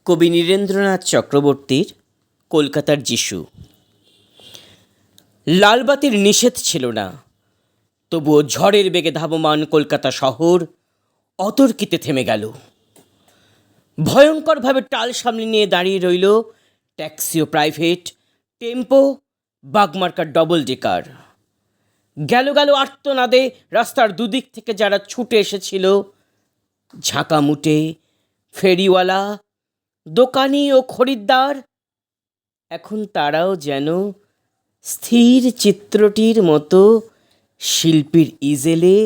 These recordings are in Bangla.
কবি নীরেন্দ্রনাথ চক্রবর্তীর কলকাতার যিশু। লালবাতির নিষেধ ছিল না, তবুও ঝড়ের বেগে ধাবমান কলকাতা শহর অতর্কিতে থেমে গেল। ভয়ঙ্করভাবে টাল সামনে নিয়ে দাঁড়িয়ে রইল ট্যাক্সি ও প্রাইভেট, টেম্পো, বাগমার্কার ডবল ডেকার। গেল আর্তনাদে রাস্তার দুদিক থেকে যারা ছুটে এসেছিল, ঝাঁকামুটে, ফেরিওয়ালা, দোকানি ও খরিদ্দার, এখন তারাও যেন স্থির চিত্রটির মতো শিল্পীর ইজেলে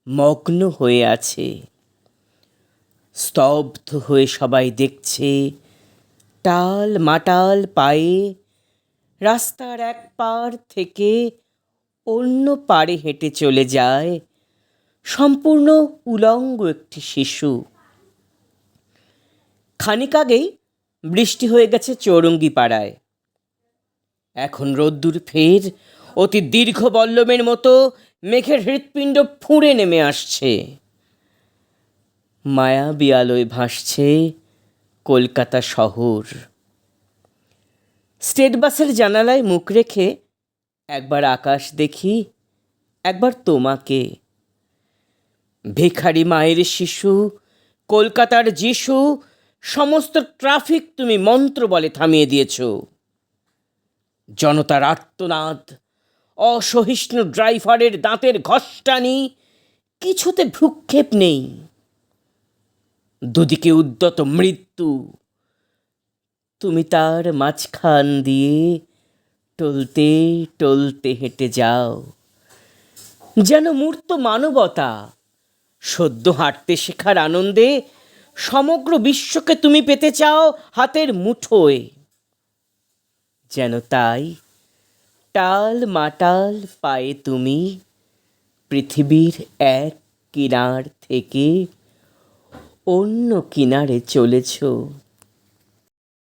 মগ্ন হয়ে আছে। স্তব্ধ হয়ে সবাই দেখছে, টাল মাটাল পায়ে রাস্তার এক পার থেকে অন্য পারে হেঁটে চলে যায় সম্পূর্ণ উলঙ্গ একটি শিশু। খানিক আগেই বৃষ্টি হয়ে গেছে চৌরঙ্গি পাড়ায়। এখন রোদ্দুর ফের অতি দীর্ঘ বল্লমের মতো মেঘের হৃৎপিণ্ড ফুঁড়ে নেমে আসছে। মায়াবী আলোয় ভাসছে কলকাতা শহর। স্টেট বাসের জানালায় মুখ রেখে একবার আকাশ দেখি, একবার তোমাকে। ভিখারি মায়ের শিশু, কলকাতার যিশু, সমস্ত ট্রাফিক তুমি মন্ত্র বলে থামিয়ে দিয়েছ। জনতার আর্তনাদ, অসহিষ্ণু ড্রাইভারের দাঁতের ঘষ্টানি, কিছুতে ভ্রুক্ষেপ নেই। দুদিকে উদ্যত মৃত্যু, তুমি তার মাঝখান দিয়ে টলতে টলতে হেঁটে যাও যেন মূর্ত মানবতা। সদ্য হাঁটতে শেখার আনন্দে সমগ্র বিশ্বকে তুমি পেতে চাও হাতের মুঠোয়। যেন তাই টাল মাটাল পায়ে তুমি পৃথিবীর এক কিনার থেকে অন্য কিনারে চলেছ।